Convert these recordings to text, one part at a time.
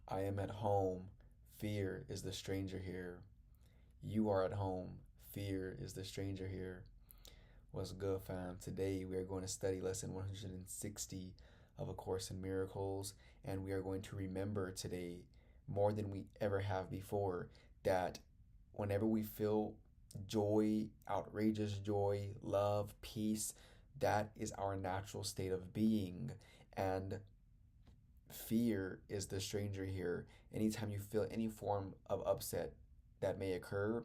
I am at home. Fear is the stranger here. You are at home. Fear is the stranger here. What's good, fam? Today we are going to study lesson 160 of A Course in Miracles, and we are going to remember today, more than we ever have before, that whenever we feel joy, outrageous joy, love, peace, that is our natural state of being. And fear is the stranger here. Anytime you feel any form of upset that may occur,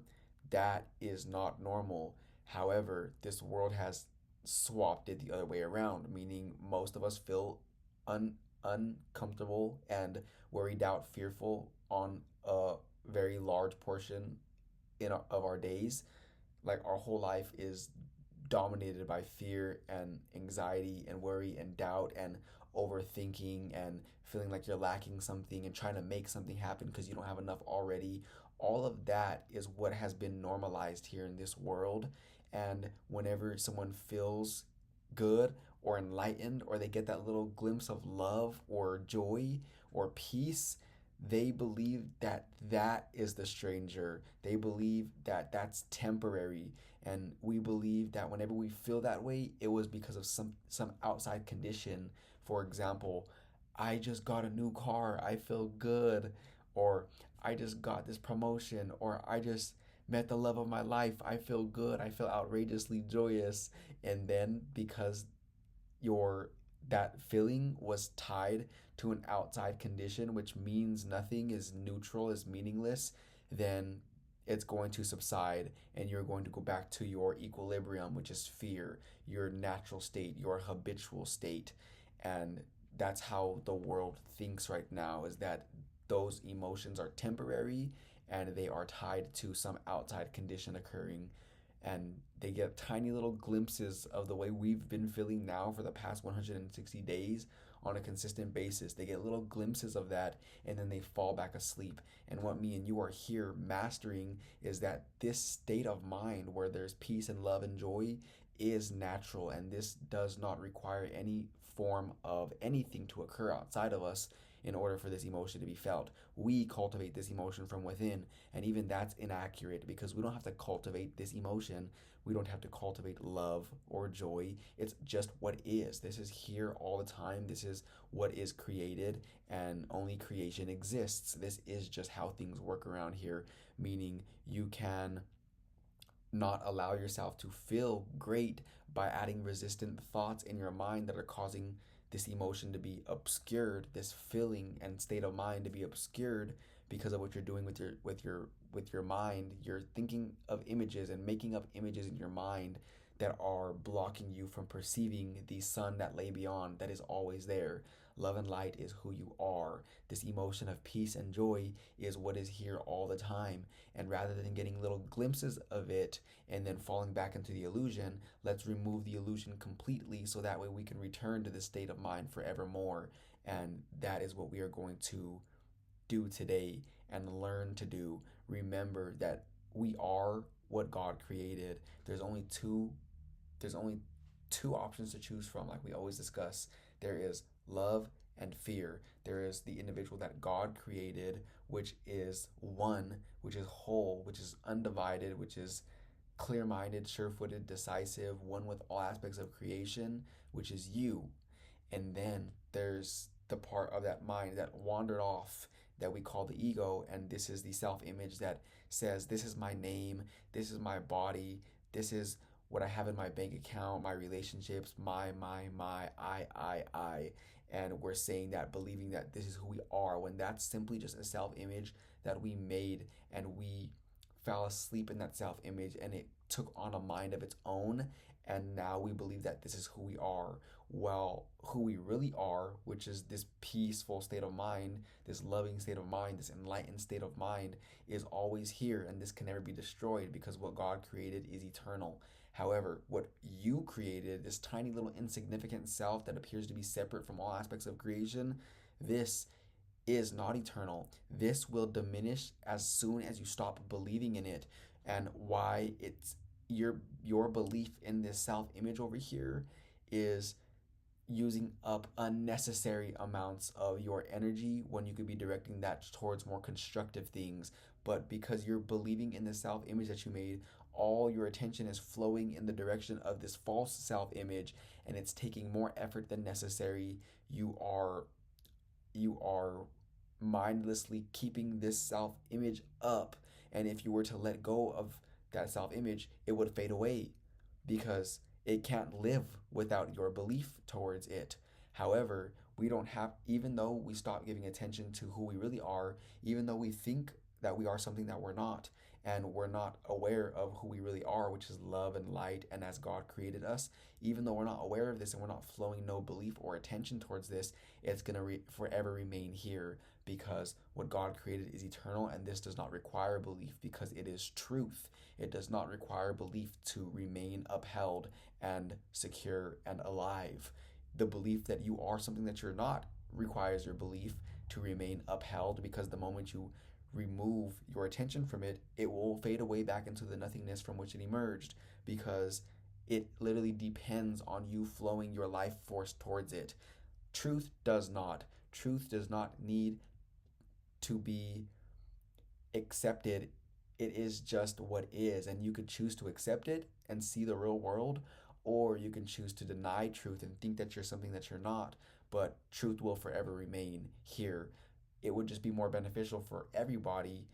that is not normal. However, this world has swapped it the other way around, meaning most of us feel uncomfortable and worried out, fearful on a very large portion of our days. Like our whole life is dominated by fear and anxiety and worry and doubt and overthinking and feeling like you're lacking something and trying to make something happen because you don't have enough already. All of that is what has been normalized here in this world. And whenever someone feels good or enlightened, or they get that little glimpse of love or joy or peace, they believe that that is the stranger. They believe that that's temporary. And we believe that whenever we feel that way, it was because of some outside condition. For example, I just got a new car, I feel good. Or I just got this promotion. Or I just met the love of my life, I feel good, I feel outrageously joyous. And then because your that feeling was tied to an outside condition, which means nothing, is neutral, is meaningless, then it's going to subside and you're going to go back to your equilibrium, which is fear, your natural state, your habitual state. And that's how the world thinks right now, is that those emotions are temporary and they are tied to some outside condition occurring, and they get tiny little glimpses of the way we've been feeling now for the past 160 days on a consistent basis. They get little glimpses of that and then they fall back asleep. And what me and you are here mastering is that this state of mind where there's peace and love and joy is natural, and this does not require any form of anything to occur outside of us in order for this emotion to be felt. We cultivate this emotion from within, and even that's inaccurate because we don't have to cultivate this emotion. We don't have to cultivate love or joy. It's just what is. This is here all the time. This is what is created, and only creation exists. This is just how things work around here, meaning you can not allow yourself to feel great by adding resistant thoughts in your mind that are causing this emotion to be obscured, this feeling and state of mind to be obscured because of what you're doing with your mind. You're thinking of images and making up images in your mind that are blocking you from perceiving the sun that lay beyond, that is always there. Love and light is who you are. This emotion of peace and joy is what is here all the time. And rather than getting little glimpses of it and then falling back into the illusion, let's remove the illusion completely so that way we can return to this state of mind forevermore. And that is what we are going to do today and learn to do. Remember that we are what God created. There's only two options to choose from, like we always discuss. There is love and fear. There is the individual that God created, which is one, which is whole, which is undivided, which is clear minded, sure footed, decisive, one with all aspects of creation, which is you. And then there's the part of that mind that wandered off that we call the ego. And this is the self image that says, this is my name, this is my body, this is what I have in my bank account, my relationships, my, I. And we're saying that, believing that this is who we are, when that's simply just a self image that we made, and we fell asleep in that self image and it took on a mind of its own. And now we believe that this is who we are. Well, who we really are, which is this peaceful state of mind, this loving state of mind, this enlightened state of mind, is always here, and this can never be destroyed because what God created is eternal. However, what you created, this tiny little insignificant self that appears to be separate from all aspects of creation, this is not eternal. This will diminish as soon as you stop believing in it. And why it's your belief in this self image over here is using up unnecessary amounts of your energy when you could be directing that towards more constructive things. But because you're believing in the self image that you made, all your attention is flowing in the direction of this false self image, and it's taking more effort than necessary. You are mindlessly keeping this self image up. And if you were to let go of that self image, it would fade away because it can't live without your belief towards it. However, we don't have, even though we stop giving attention to who we really are, even though we think that we are something that we're not, and we're not aware of who we really are, which is love and light, and as God created us, even though we're not aware of this and we're not flowing no belief or attention towards this, it's going to forever remain here because what God created is eternal, and this does not require belief because it is truth. It does not require belief to remain upheld and secure and alive. The belief that you are something that you're not requires your belief to remain upheld, because the moment you remove your attention from it, it will fade away back into the nothingness from which it emerged, because it literally depends on you flowing your life force towards it. Truth does not. Truth does not need to be accepted. It is just what is, and you could choose to accept it and see the real world, or you can choose to deny truth and think that you're something that you're not, but truth will forever remain here. It would just be more beneficial for everybody,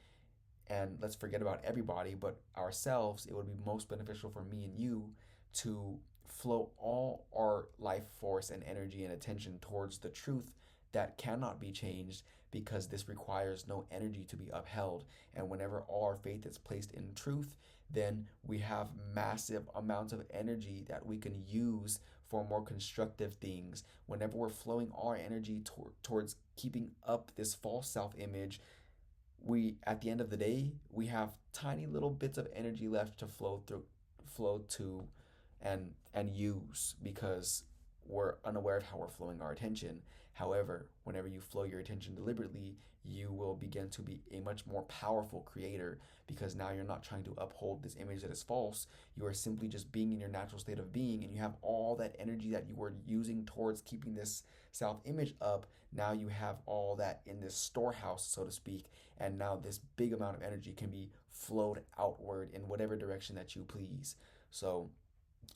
and let's forget about everybody, but ourselves. It would be most beneficial for me and you to flow all our life force and energy and attention towards the truth that cannot be changed, because this requires no energy to be upheld. And whenever all our faith is placed in truth, then we have massive amounts of energy that we can use for more constructive things. Whenever we're flowing our energy towards keeping up this false self image, we, at the end of the day, we have tiny little bits of energy left to flow to and use, because we're unaware of how we're flowing our attention. However, whenever you flow your attention deliberately, you will begin to be a much more powerful creator, because now you're not trying to uphold this image that is false. You are simply just being in your natural state of being, and you have all that energy that you were using towards keeping this self image up. Now you have all that in this storehouse, so to speak, and now this big amount of energy can be flowed outward in whatever direction that you please. So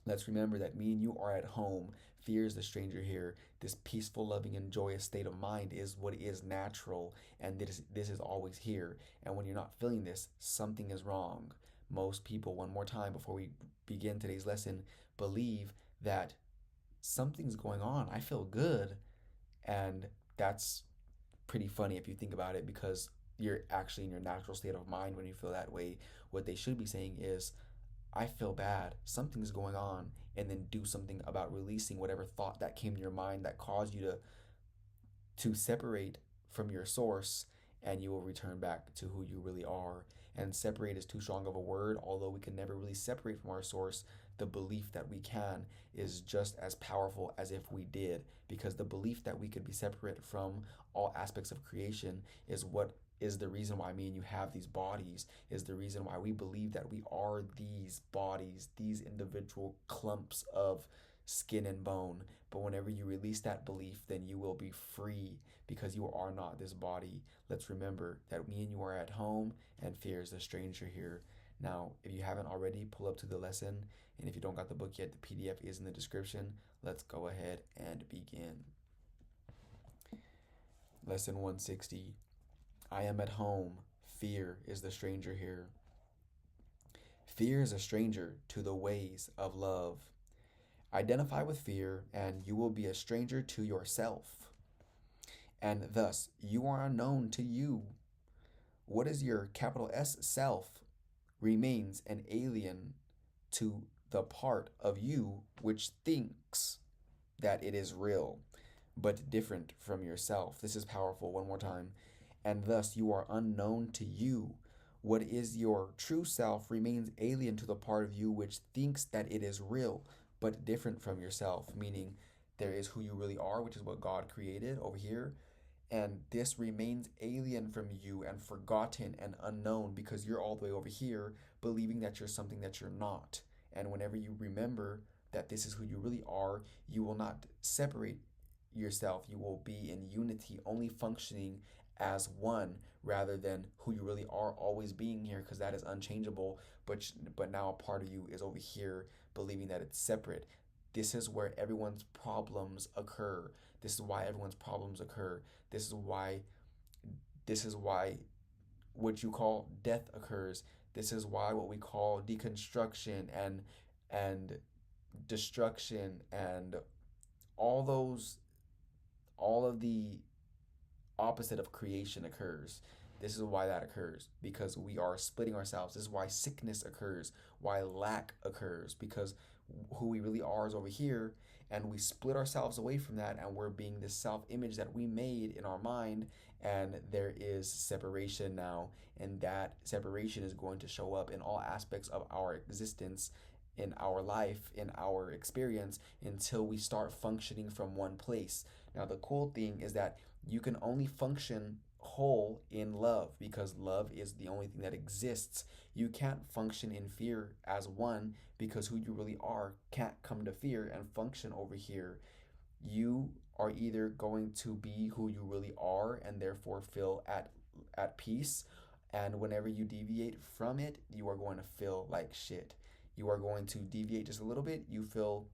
let's remember that me and you are at home. Fear is the stranger here. This peaceful, loving, and joyous state of mind is what is natural, and this is always here. And when you're not feeling this, something is wrong. Most people, one more time before we begin today's lesson, believe that something's going on. I feel good. And that's pretty funny if you think about it, because you're actually in your natural state of mind when you feel that way. What they should be saying is, I feel bad, something's going on, and then do something about releasing whatever thought that came to your mind that caused you to separate from your source, and you will return back to who you really are. And separate is too strong of a word. Although we can never really separate from our source, the belief that we can is just as powerful as if we did, because the belief that we could be separate from all aspects of creation is what is the reason why me and you have these bodies, is the reason why we believe that we are these bodies, these individual clumps of skin and bone. But whenever you release that belief, then you will be free, because you are not this body. Let's remember that me and you are at home, and fear is the stranger here. Now, if you haven't already, pull up to the lesson, and if you don't got the book yet, the PDF is in the description. Let's go ahead and begin. Lesson 160. I am at home. Fear is the stranger here. Fear is a stranger to the ways of love. Identify with fear, and you will be a stranger to yourself. And thus, you are unknown to you. What is your capital S self remains an alien to the part of you which thinks that it is real, but different from yourself. This is powerful. One more time. And thus you are unknown to you. What is your true self remains alien to the part of you which thinks that it is real, but different from yourself, meaning there is who you really are, which is what God created over here, and this remains alien from you and forgotten and unknown, because you're all the way over here believing that you're something that you're not. And whenever you remember that this is who you really are, you will not separate yourself. You will be in unity, only functioning as one rather than who you really are always being here, because that is unchangeable. But now a part of you is over here believing that it's separate. This is where everyone's problems occur. This is why everyone's problems occur. This is why what you call death occurs. This is why what we call deconstruction and destruction and all those all of the opposite of creation occurs. This is why that occurs, because we are splitting ourselves. This is why sickness occurs, why lack occurs, because who we really are is over here, and we split ourselves away from that, and we're being this self image that we made in our mind, and there is separation now, and that separation is going to show up in all aspects of our existence, in our life, in our experience, until we start functioning from one place. Now, the cool thing is that you can only function whole in love, because love is the only thing that exists. You can't function in fear as one, because who you really are can't come to fear and function over here. You are either going to be who you really are and therefore feel at peace, and whenever you deviate from it, you are going to feel like shit. You are going to deviate just a little bit, you feel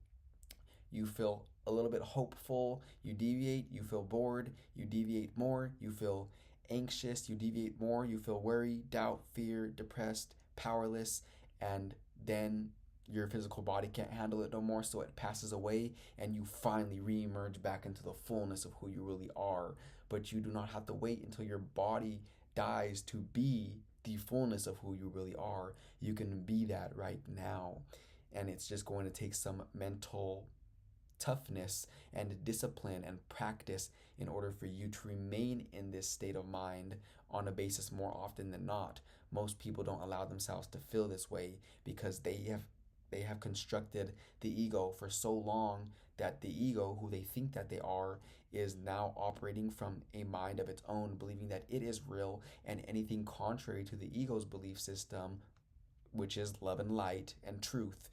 a little bit hopeful, you deviate, you feel bored, you deviate more, you feel anxious, you deviate more, you feel worry, doubt, fear, depressed, powerless, and then your physical body can't handle it no more, so it passes away, and you finally re-emerge back into the fullness of who you really are. But you do not have to wait until your body dies to be the fullness of who you really are. You can be that right now, and it's just going to take some mental toughness and discipline and practice in order for you to remain in this state of mind on a basis more often than not. Most people don't allow themselves to feel this way because they have constructed the ego for so long that the ego, who they think that they are, is now operating from a mind of its own, believing that it is real, and anything contrary to the ego's belief system, which is love and light and truth,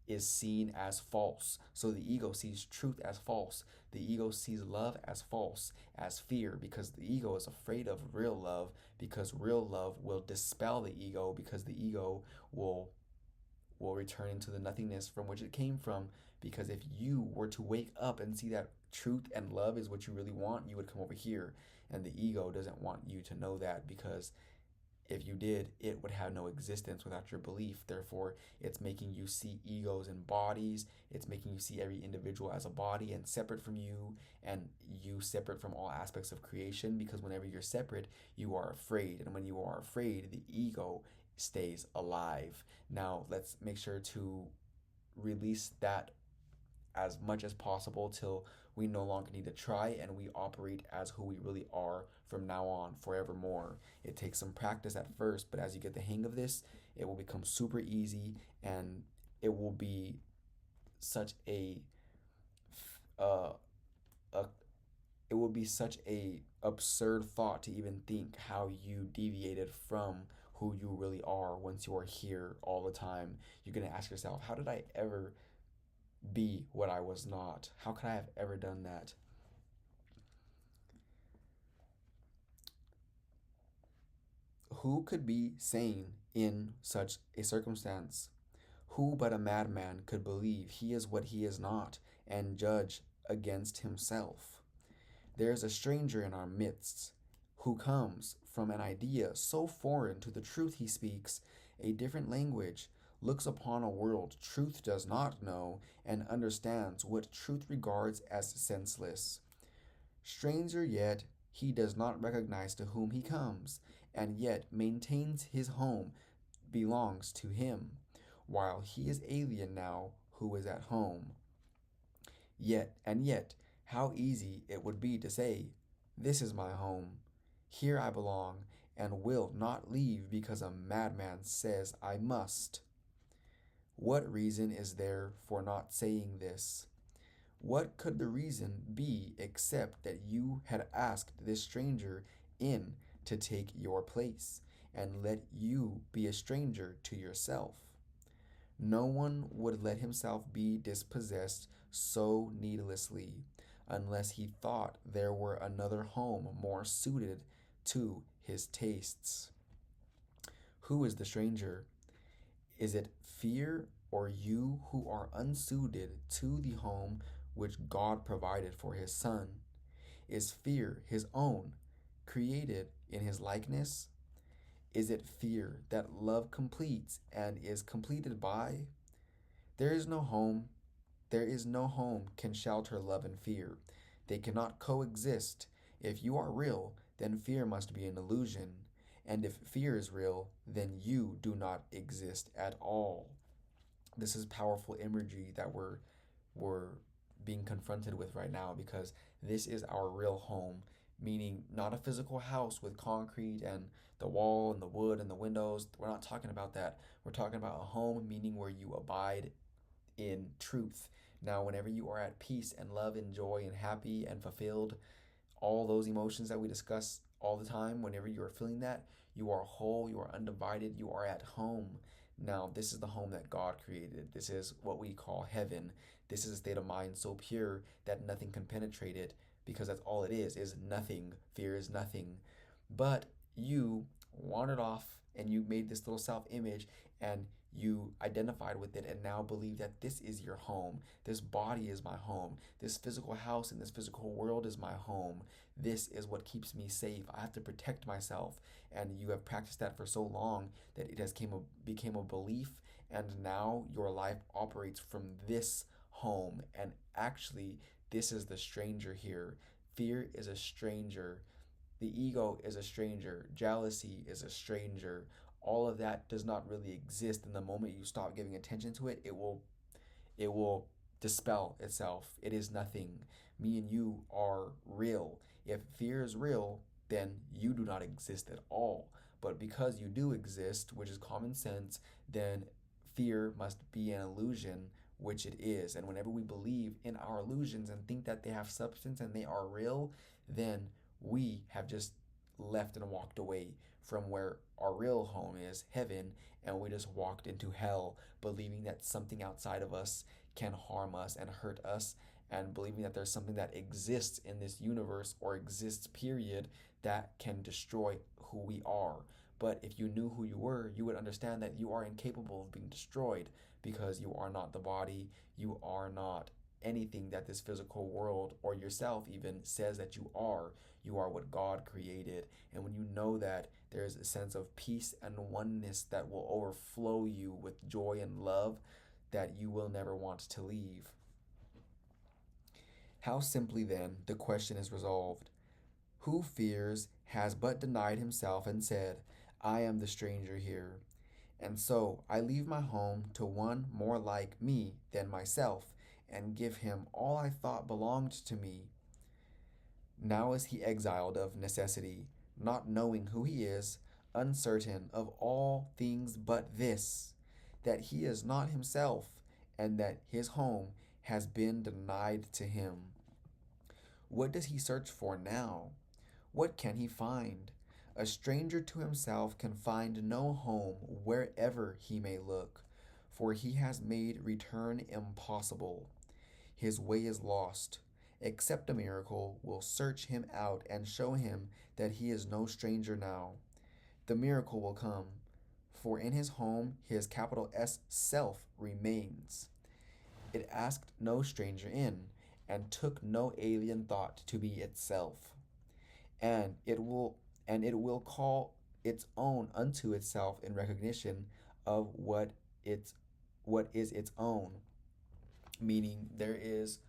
is seen as false. So the ego sees truth as false. The ego sees love as false, as fear, because the ego is afraid of real love, because real love will dispel the ego, because the ego will return into the nothingness from which it came from. Because if you were to wake up and see that truth and love is what you really want, you would come over here. And the ego doesn't want you to know that, because if you did, it would have no existence without your belief. Therefore, it's making you see egos and bodies. It's making you see every individual as a body and separate from you, and you separate from all aspects of creation, because whenever you're separate, you are afraid. And when you are afraid, the ego stays alive. Now, let's make sure to release that as much as possible till we no longer need to try, and we operate as who we really are from now on forevermore. It takes some practice at first, but as you get the hang of this, it will become super easy, and it will be such uh, a it would be such a absurd thought to even think how you deviated from who you really are once you are here all the time. You're going to ask yourself, how did I ever be what I was not? How could I have ever done that? Who could be sane in such a circumstance? Who but a madman could believe he is what he is not and judge against himself? There is a stranger in our midst who comes from an idea so foreign to the truth he speaks, a different language, looks upon a world truth does not know, and understands what truth regards as senseless. Stranger yet, he does not recognize to whom he comes, and yet maintains his home belongs to him, while he is alien now who is at home. Yet, how easy it would be to say, this is my home, here I belong, and will not leave because a madman says I must. What reason is there for not saying this? What could the reason be except that you had asked this stranger in to take your place, and let you be a stranger to yourself? No one would let himself be dispossessed so needlessly unless he thought there were another home more suited to his tastes. Who is the stranger? Is it fear or you who are unsuited to the home which God provided for his Son? Is fear his own, created in his likeness? Is it fear that love completes and is completed by? There is no home, there is no home can shelter love and fear. They cannot coexist. If you are real, then fear must be an illusion. And if fear is real, then you do not exist at all. This is powerful imagery that we're being confronted with right now, because this is our real home, meaning not a physical house with concrete and the wall and the wood and the windows. We're not talking about that. We're talking about a home, meaning where you abide in truth. Now, whenever you are at peace and love and joy and happy and fulfilled, all those emotions that we discuss all the time, whenever you are feeling that, you are whole, you are undivided, you are at home. Now, this is the home that God created. This is what we call heaven. This is a state of mind so pure that nothing can penetrate it, because that's all it is nothing. Fear is nothing. But you wandered off and you made this little self image and you identified with it and now believe that this is your home. This body is my home. This physical house in this physical world is my home. This is what keeps me safe. I have to protect myself. And you have practiced that for so long that it has became a belief, and now your life operates from this home. And actually, this is the stranger here. Fear is a stranger. The ego is a stranger. Jealousy is a stranger. All of that does not really exist. In the moment you stop giving attention to it, it will dispel itself. It is nothing. Me and you are real. If fear is real, then you do not exist at all. But because you do exist, which is common sense, then fear must be an illusion, which it is. And whenever we believe in our illusions and think that they have substance and they are real, then we have just left and walked away from where our real home is, heaven, and we just walked into hell, believing that something outside of us can harm us and hurt us, and believing that there's something that exists in this universe or exists, period, that can destroy who we are. But if you knew who you were, you would understand that you are incapable of being destroyed, because you are not the body, you are not anything that this physical world or yourself even says that you are. You are what God created. And when you know that, there's a sense of peace and oneness that will overflow you with joy and love that you will never want to leave. How simply then the question is resolved. Who fears has but denied himself and said, I am the stranger here. And so I leave my home to one more like me than myself, and give him all I thought belonged to me. Now is he exiled of necessity, not knowing who he is, uncertain of all things but this, that he is not himself, and that his home has been denied to him. What does he search for now? What can he find? A stranger to himself can find no home wherever he may look, for he has made return impossible. His way is lost. Except a miracle will search him out and show him that he is no stranger now. The miracle will come, for in his home his capital S self remains. It asked no stranger in, and took no alien thought to be itself. And it will call its own unto itself in recognition of what is its own. Meaning, there is,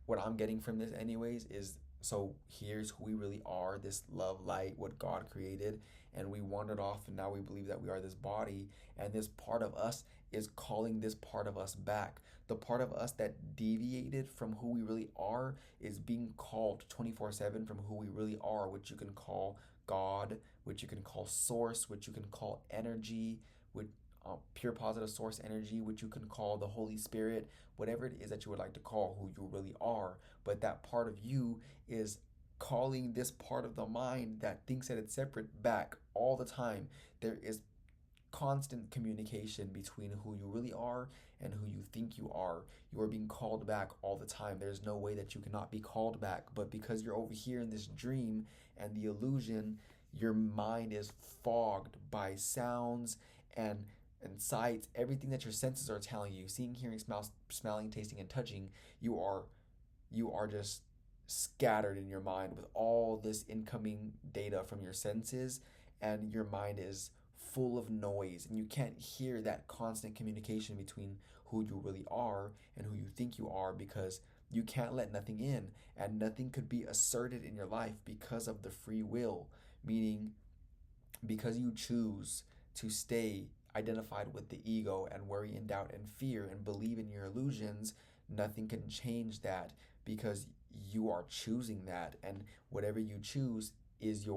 what I'm getting from this anyways is, so here's who we really are, this love light, what God created, and we wandered off and now we believe that we are this body, and this part of us is calling this part of us back. The part of us that deviated from who we really are is being called 24/7 from who we really are, which you can call God, which you can call source, which you can call energy, which pure positive source energy, which you can call the Holy Spirit, whatever it is that you would like to call who you really are. But that part of you is calling this part of the mind that thinks that it's separate back all the time. There is constant communication between who you really are and who you think you are. You are being called back all the time. There's no way that you cannot be called back. But because you're over here in this dream and the illusion, your mind is fogged by sounds and sights, everything that your senses are telling you, seeing, hearing, smelling, tasting, and touching. You are just scattered in your mind with all this incoming data from your senses, and your mind is full of noise, and you can't hear that constant communication between who you really are and who you think you are, because you can't let nothing in, and nothing could be asserted in your life because of the free will, meaning because you choose to stay identified with the ego and worry and doubt and fear and believe in your illusions. Nothing can change that, because you are choosing that, and whatever you choose is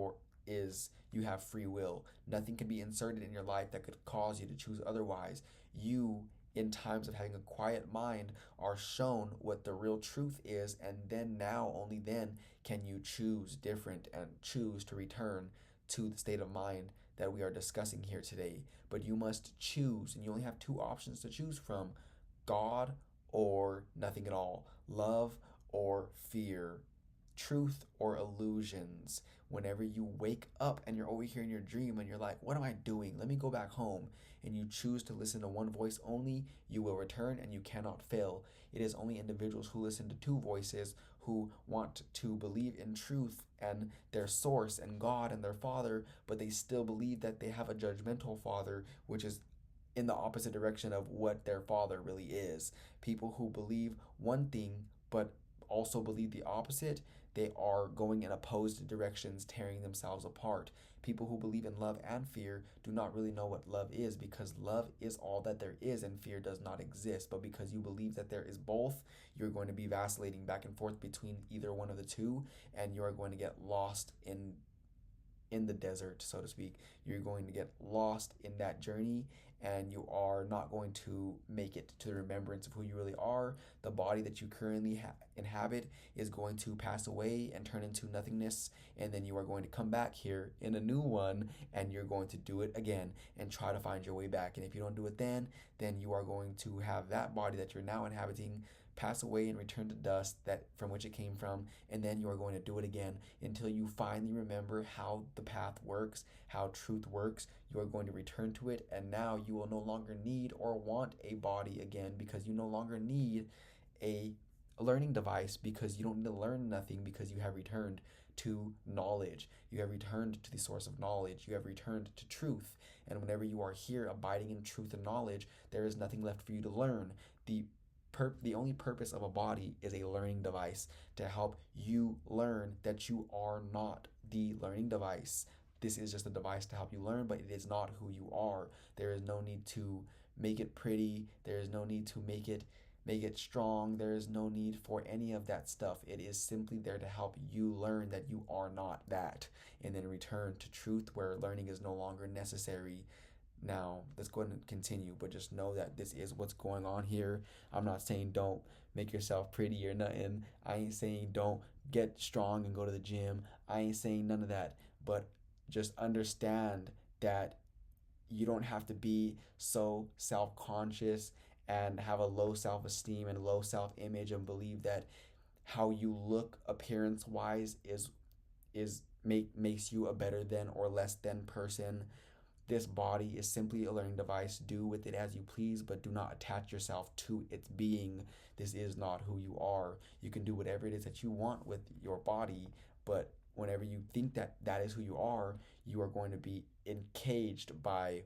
you have free will. Nothing can be inserted in your life that could cause you to choose otherwise. You, in times of having a quiet mind, are shown what the real truth is, and then, now only then, can you choose different and choose to return to the state of mind that we are discussing here today. But you must choose, and you only have two options to choose from: God or nothing at all, love or fear, truth or illusions. Whenever you wake up and you're over here in your dream and you're like, what am I doing? Let me go back home. And you choose to listen to one voice only, you will return and you cannot fail. It is only individuals who listen to two voices, who want to believe in truth and their source and God and their Father, but they still believe that they have a judgmental Father, which is in the opposite direction of what their Father really is. People who believe one thing but also believe the opposite, they are going in opposed directions, tearing themselves apart. People who believe in love and fear do not really know what love is, because love is all that there is and fear does not exist. But because you believe that there is both, you're going to be vacillating back and forth between either one of the two, and you are going to get lost in the desert, so to speak. You're going to get lost in that journey, and you are not going to make it to the remembrance of who you really are. The body that you currently inhabit is going to pass away and turn into nothingness, and then you are going to come back here in a new one, and you're going to do it again and try to find your way back. And if you don't do it then you are going to have that body that you're now inhabiting pass away and return to dust that from which it came from, and then you are going to do it again until you finally remember how the path works, how truth works. You are going to return to it, and now you will no longer need or want a body again, because you no longer need a learning device, because you don't need to learn nothing, because you have returned to knowledge. You have returned to the source of knowledge. You have returned to truth. And whenever you are here abiding in truth and knowledge, there is nothing left for you to learn. The only purpose of a body is a learning device, to help you learn that you are not the learning device. This is just a device to help you learn, but it is not who you are. There is no need to make it pretty. There is no need to make it strong. There is no need for any of that stuff. It is simply there to help you learn that you are not that, and then return to truth where learning is no longer necessary. Now, let's go ahead and continue, but just know that this is what's going on here. I'm not saying don't make yourself pretty or nothing. I ain't saying don't get strong and go to the gym. I ain't saying none of that. But just understand that you don't have to be so self-conscious and have a low self-esteem and low self-image and believe that how you look appearance-wise makes you a better than or less than person. This body is simply a learning device. Do with it as you please, but do not attach yourself to its being. This is not who you are. You can do whatever it is that you want with your body, but whenever you think that that is who you are going to be encaged by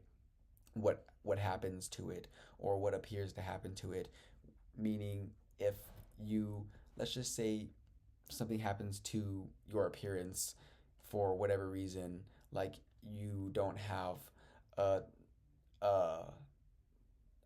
what happens to it, or what appears to happen to it. Meaning, if you, let's just say something happens to your appearance for whatever reason, like you don't have a, a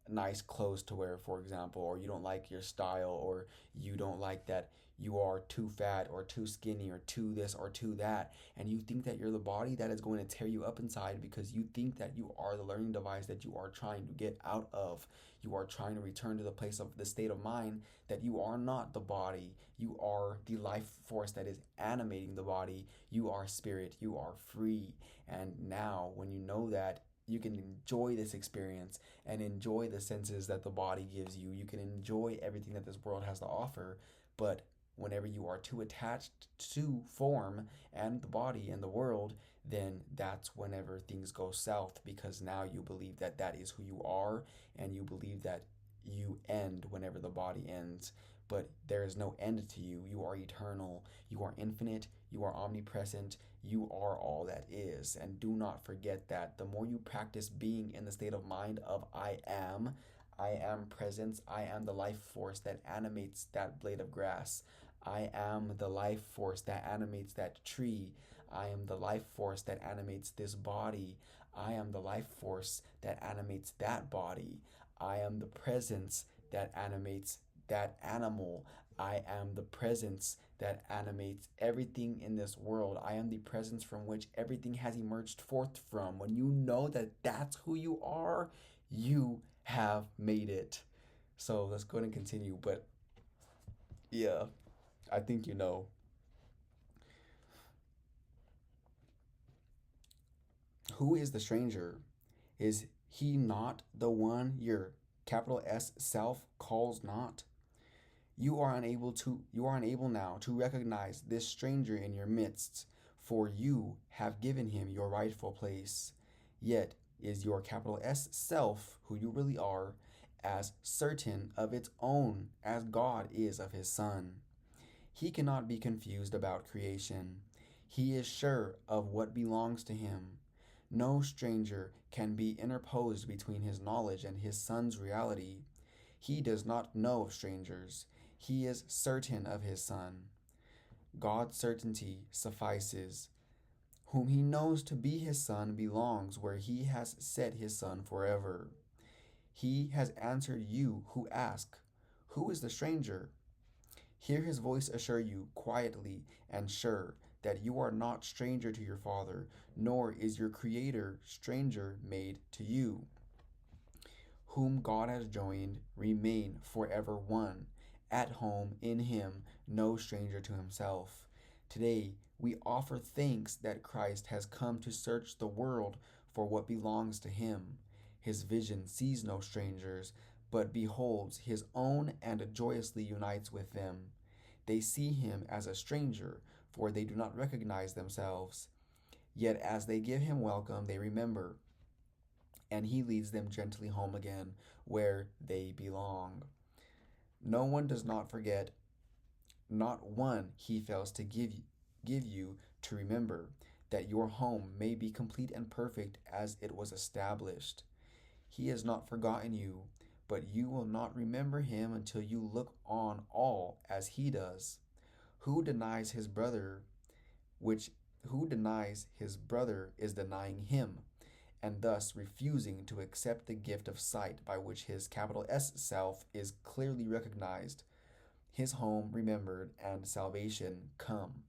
nice clothes to wear, for example, or you don't like your style, or you don't like that you are too fat or too skinny or too this or too that, and you think that you're the body, that is going to tear you up inside, because you think that you are the learning device that you are trying to get out of. You are trying to return to the place of the state of mind that you are not the body. You are the life force that is animating the body. You are spirit. You are free. And now, when you know that, enjoy this experience and enjoy the senses that the body gives you. You can enjoy everything that this world has to offer, but whenever you are too attached to form and the body and the world, then that's whenever things go south, because now you believe that that is who you are, and you believe that you end whenever the body ends. But there is no end to you. You are eternal. You are infinite. You are omnipresent. You are all that is. And do not forget that the more you practice being in the state of mind of I am presence, I am the life force that animates that blade of grass. I am the life force that animates that tree. I am the life force that animates this body. I am the life force that animates that body. I am the presence that animates that animal. I am the presence that animates everything in this world. I am the presence from which everything has emerged forth from. When you know that that's who you are, you have made it. So let's go ahead and continue. But yeah, I think you know. Who is the stranger? Is he not the one your capital S self calls not? You are unable now to recognize this stranger in your midst, for you have given him your rightful place. Yet is your capital S self, who you really are, as certain of its own as God is of his Son. He cannot be confused about creation. He is sure of what belongs to him. No stranger can be interposed between his knowledge and his Son's reality. He does not know strangers. He is certain of his Son. God's certainty suffices. Whom he knows to be his Son belongs where he has set his Son forever. He has answered you who ask, Who is the stranger? Hear his voice assure you, quietly and sure, that you are not stranger to your Father, nor is your Creator stranger made to you. Whom God has joined, remain forever one, at home in him, no stranger to himself. Today, we offer thanks that Christ has come to search the world for what belongs to him. His vision sees no strangers, but beholds his own and joyously unites with them. They see him as a stranger, for they do not recognize themselves. Yet as they give him welcome, they remember, and he leads them gently home again, where they belong. No one does not forget, not one he fails to give you to remember, that your home may be complete and perfect as it was established. He has not forgotten you, but you will not remember him until you look on all as he does. Who denies his brother, which who denies his brother is denying him, and thus refusing to accept the gift of sight by which his capital S self is clearly recognized, his home remembered, and salvation come.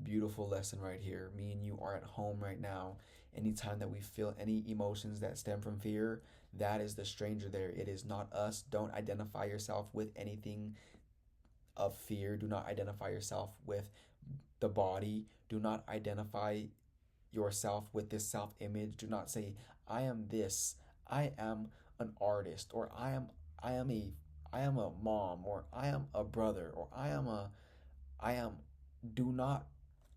Beautiful lesson right here. Me and you are at home right now. Anytime that we feel any emotions that stem from fear, that is the stranger there. It is not us. Don't identify yourself with anything of fear. Do not identify yourself with the body. Do not identify yourself with this self-image. Do not say, I am this. I am an artist, or I am a mom, or I am a brother, or I am do not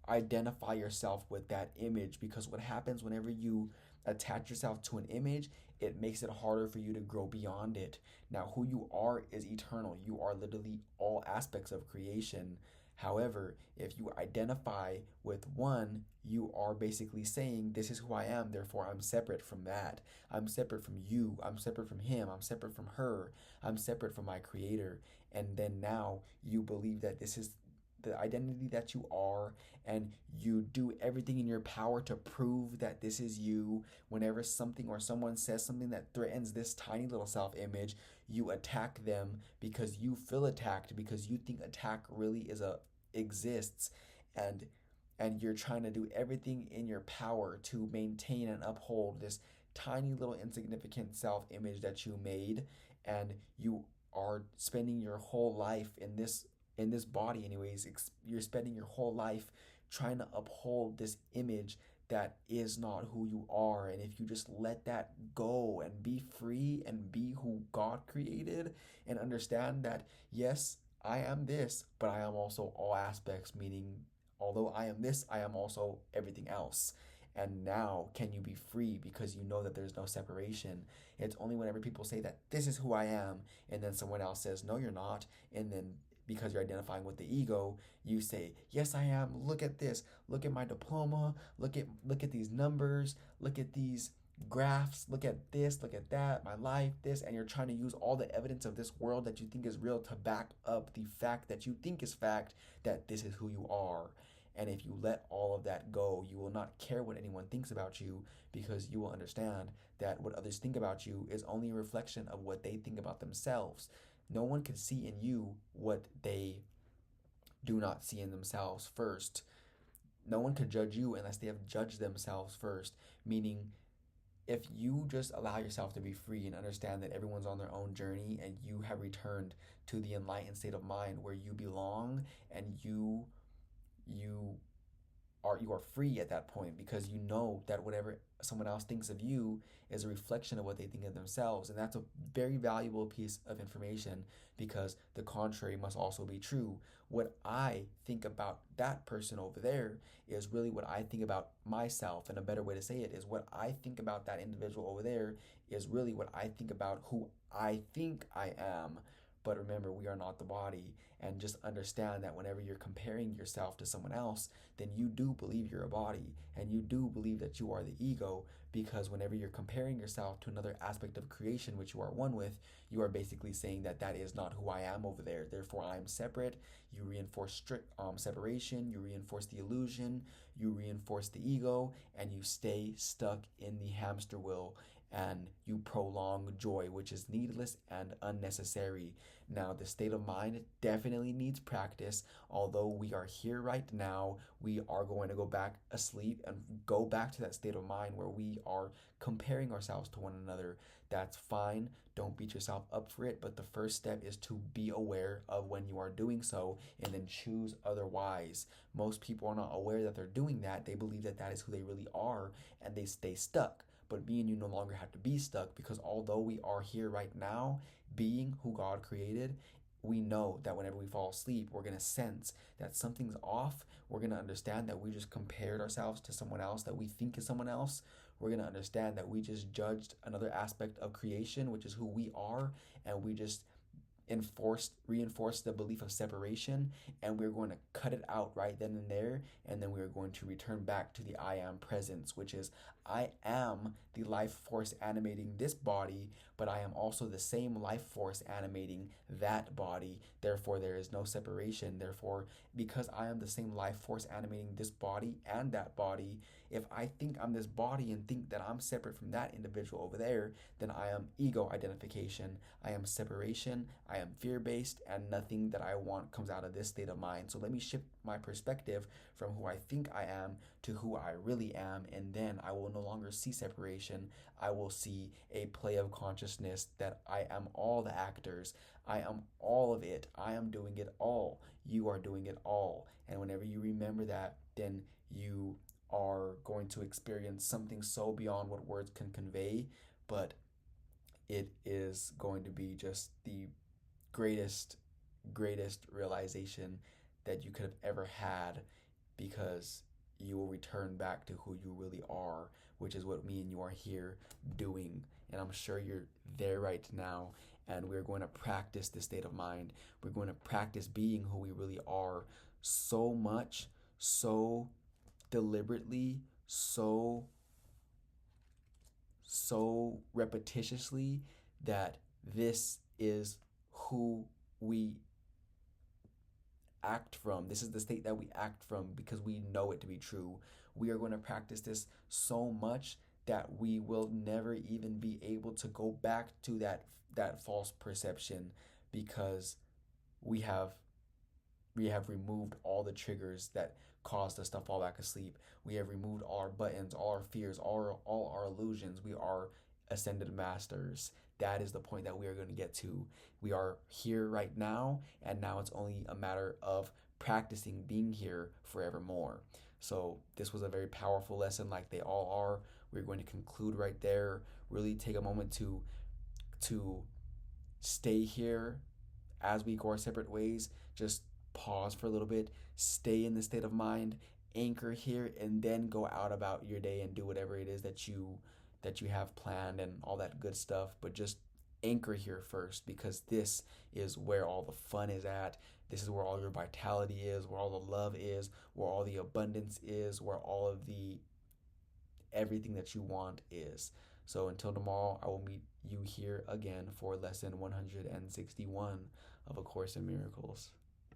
identify yourself with that image, because what happens whenever you attach yourself to an image, it makes it harder for you to grow beyond it. Now, who you are is eternal. You are literally all aspects of creation. However, if you identify with one, you are basically saying, this is who I am, therefore I'm separate from that. I'm separate from you. I'm separate from him. I'm separate from her. I'm separate from my creator. And then now you believe that this is the identity that you are, and you do everything in your power to prove that this is you. Whenever something or someone says something that threatens this tiny little self-image, you attack them because you feel attacked, because you think attack really exists, and you're trying to do everything in your power to maintain and uphold this tiny little insignificant self-image that you made. And you are spending your whole life in this body anyways. You're spending your whole life trying to uphold this image that is not who you are. And if you just let that go and be free and be who God created and understand that, yes, I am this, but I am also all aspects, meaning although I am this, I am also everything else. And now can you be free because you know that there's no separation? It's only whenever people say that this is who I am, and then someone else says, no, you're not. And then because you're identifying with the ego, you say, yes, I am. Look at this. Look at my diploma. Look at these numbers. Look at these graphs. Look at this. Look at that. My life, this. And you're trying to use all the evidence of this world that you think is real to back up the fact that you think is fact, that this is who you are. And if you let all of that go, you will not care what anyone thinks about you, because you will understand that what others think about you is only a reflection of what they think about themselves. No one can see in you what they do not see in themselves first. No one can judge you unless they have judged themselves first. Meaning, if you just allow yourself to be free and understand that everyone's on their own journey and you have returned to the enlightened state of mind where you belong, and you are free at that point, because you know that whatever someone else thinks of you is a reflection of what they think of themselves. And that's a very valuable piece of information, because the contrary must also be true. What I think about that person over there is really what I think about myself. And a better way to say it is, what I think about that individual over there is really what I think about who I think I am. But remember, we are not the body. And just understand that whenever you're comparing yourself to someone else, then you do believe you're a body, and you do believe that you are the ego, because whenever you're comparing yourself to another aspect of creation which you are one with, you are basically saying that that is not who I am over there. Therefore, I am separate. You reinforce strict separation. You reinforce the illusion. You reinforce the ego, and you stay stuck in the hamster wheel, and you prolong joy, which is needless and unnecessary. Now, the state of mind definitely needs practice. Although we are here right now, we are going to go back asleep and go back to that state of mind where we are comparing ourselves to one another. That's fine. Don't beat yourself up for it. But the first step is to be aware of when you are doing so, and then choose otherwise. Most people are not aware that they're doing that. They believe that that is who they really are, and they stay stuck. But me and you no longer have to be stuck, because although we are here right now, being who God created, we know that whenever we fall asleep, we're going to sense that something's off. We're going to understand that we just compared ourselves to someone else that we think is someone else. We're going to understand that we just judged another aspect of creation, which is who we are, and we just reinforced the belief of separation, and we're going to cut it out right then and there. And then we're going to return back to the I am presence, which is, I am the life force animating this body, but I am also the same life force animating that body. Therefore, there is no separation. Therefore, because I am the same life force animating this body and that body, if I think I'm this body and think that I'm separate from that individual over there, then I am ego identification. I am separation. I am fear-based, and nothing that I want comes out of this state of mind. So let me shift my perspective from who I think I am to who I really am, and then I will no longer see separation. I will see a play of consciousness that I am all the actors. I am all of it. I am doing it all. You are doing it all. And whenever you remember that, then you are going to experience something so beyond what words can convey, but it is going to be just the greatest, greatest realization that you could have ever had, because you will return back to who you really are, which is what me and you are here doing. And I'm sure you're there right now. And we're going to practice this state of mind. We're going to practice being who we really are so much, so deliberately, so repetitiously, that this is who we act from. This is the state that we act from, because we know it to be true. We are going to practice this so much that we will never even be able to go back to that false perception, because we have removed all the triggers that caused us to fall back asleep. We have removed all our buttons, all our fears, all our illusions. We are ascended masters. That is the point that we are going to get to. We are here right now, and now it's only a matter of practicing being here forevermore. So this was a very powerful lesson, like they all are. We're going to conclude right there. Really take a moment to stay here as we go our separate ways. Just pause for a little bit, stay in the state of mind, anchor here, and then go out about your day and do whatever it is that you have planned and all that good stuff. But just anchor here first, because this is where all the fun is at. This is where all your vitality is, where all the love is, where all the abundance is, where all of the everything that you want is. So until tomorrow, I will meet you here again for lesson 161 of A Course in Miracles.